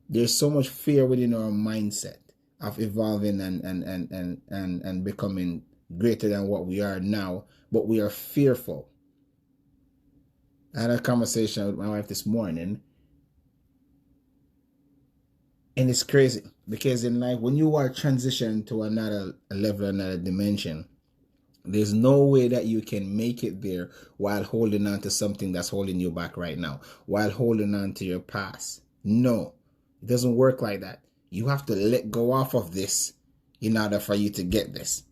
There's so much fear within our mindset of evolving and becoming greater than what we are now, but we are fearful. I had a conversation with my wife this morning, and it's crazy because in life, when you are transitioning to another level, another dimension, there's no way that you can make it there while holding on to something that's holding you back right now, while holding on to your past. No, it doesn't work like that. You have to let go off of this in order for you to get this.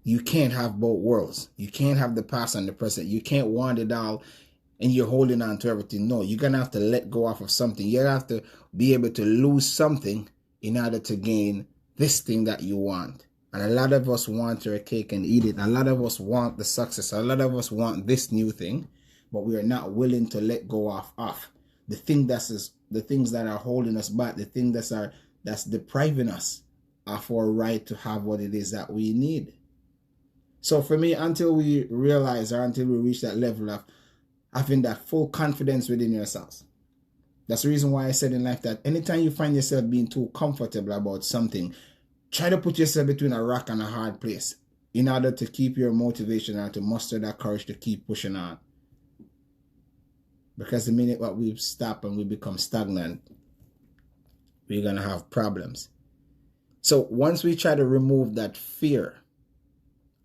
You can't have both worlds. You can't have the past and the present. You can't want it all and you're holding on to everything. No, you're going to have to let go off of something. You have to be able to lose something in order to gain this thing that you want. And a lot of us want your cake and eat it. A lot of us want the success. A lot of us want this new thing, but we are not willing to let go of the thing the things that are holding us back, the thing that's depriving us of our right to have what it is that we need. So for me, until we realize or until we reach that level of having that full confidence within yourselves. That's the reason why I said in life that anytime you find yourself being too comfortable about something, try to put yourself between a rock and a hard place in order to keep your motivation and to muster that courage to keep pushing on. Because the minute that we stop and we become stagnant, we're going to have problems. So once we try to remove that fear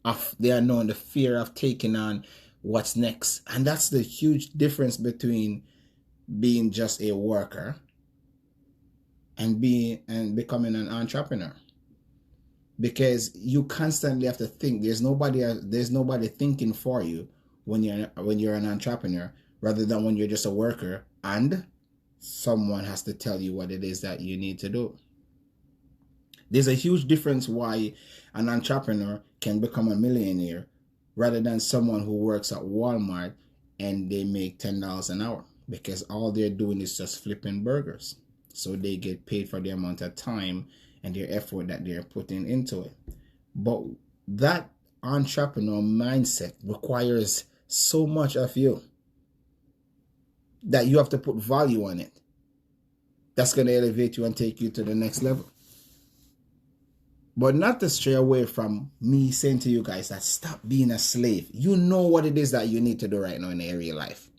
of the unknown, the fear of taking on what's next, and that's the huge difference between being just a worker and becoming an entrepreneur, because you constantly have to think. There's nobody thinking for you when you're an entrepreneur, rather than when you're just a worker and someone has to tell you what it is that you need to do. There's a huge difference why an entrepreneur can become a millionaire rather than someone who works at Walmart and they make $10 an hour, because all they're doing is just flipping burgers. So they get paid for the amount of time and their effort that they're putting into it. But that entrepreneur mindset requires so much of you that you have to put value on it. That's going to elevate you and take you to the next level. But not to stray away from me saying to you guys that stop being a slave. You know what it is that you need to do right now in your real life.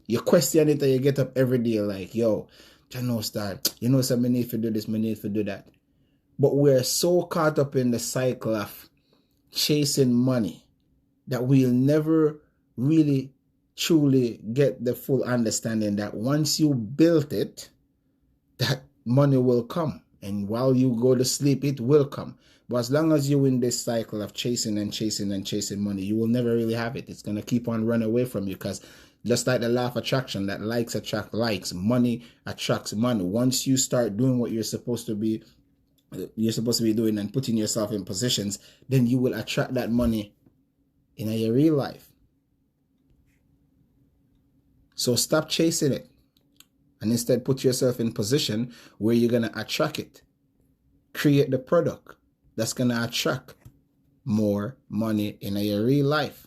You question it and you get up every day like, yo, I know start. You know, some need to do this, me need to do that. But we're so caught up in the cycle of chasing money that we'll never really truly get the full understanding that once you built it, that money will come. And while you go to sleep, it will come. But as long as you're in this cycle of chasing and chasing and chasing money, you will never really have it. It's going to keep on running away from you, because just like the law of attraction, that likes attract likes, money attracts money. Once you start doing what you're supposed to be doing and putting yourself in positions, then you will attract that money in your real life. So stop chasing it and instead put yourself in position where you're going to attract it. Create the product that's going to attract more money in your real life.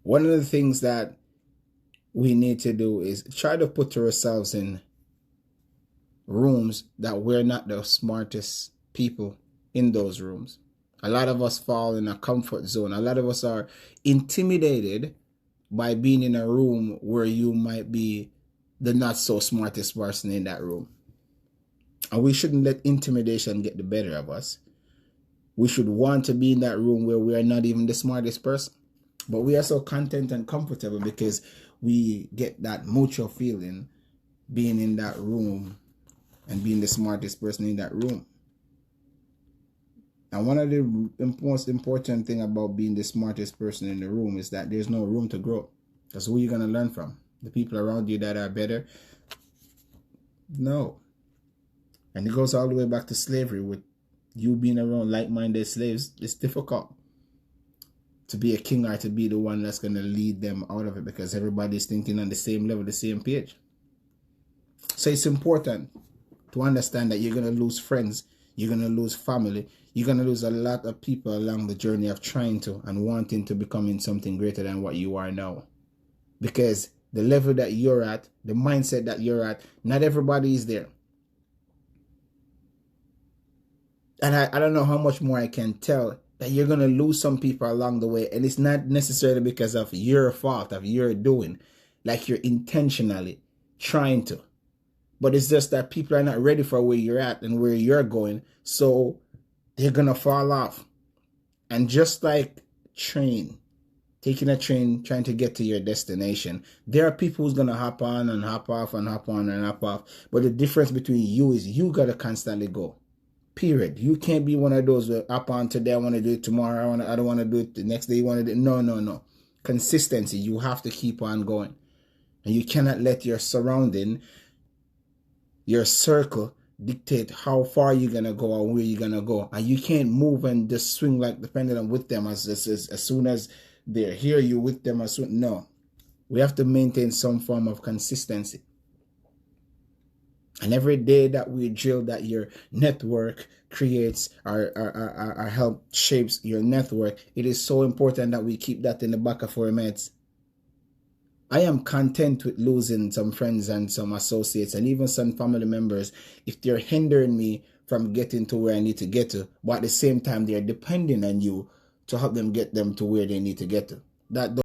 One of the things that we need to do is try to put ourselves in rooms that we're not the smartest people in those rooms. A lot of us fall in a comfort zone. A lot of us are intimidated by being in a room where you might be the not so smartest person in that room. And we shouldn't let intimidation get the better of us. We should want to be in that room where we are not even the smartest person. But we are so content and comfortable because we get that mutual feeling being in that room and being the smartest person in that room. And one of the most important thing about being the smartest person in the room is that there's no room to grow. Because who are you going to learn from? The people around you that are better? No. And it goes all the way back to slavery. With you being around like-minded slaves, it's difficult to be a king or to be the one that's going to lead them out of it, because everybody's thinking on the same level, the same page. So it's important to understand that you're going to lose friends, you're going to lose family, you're going to lose a lot of people along the journey of trying to and wanting to becoming something greater than what you are now. Because the level that you're at, the mindset that you're at. Not everybody is there. And I don't know how much more I can tell that you're going to lose some people along the way. And it's not necessarily because of your fault, of your doing, like you're intentionally trying to. But it's just that people are not ready for where you're at and where you're going. So they're going to fall off. And just like taking a train, trying to get to your destination, there are people who's going to hop on and hop off and hop on and hop off. But the difference between you is you got to constantly go. Period. You can't be one of those where up on today, I want to do it tomorrow, I don't want to do it the next day, you want to do it. No. Consistency. You have to keep on going. And you cannot let your surrounding, your circle, dictate how far you're going to go or where you're going to go. And you can't move and just swing like the pendulum with them as soon as they're here, you with them as soon. No. We have to maintain some form of consistency. And every day that we drill that your network creates or help shapes your network, it is so important that we keep that in the back of our heads. I am content with losing some friends and some associates and even some family members if they're hindering me from getting to where I need to get to, but at the same time they're depending on you to help them get them to where they need to get to. That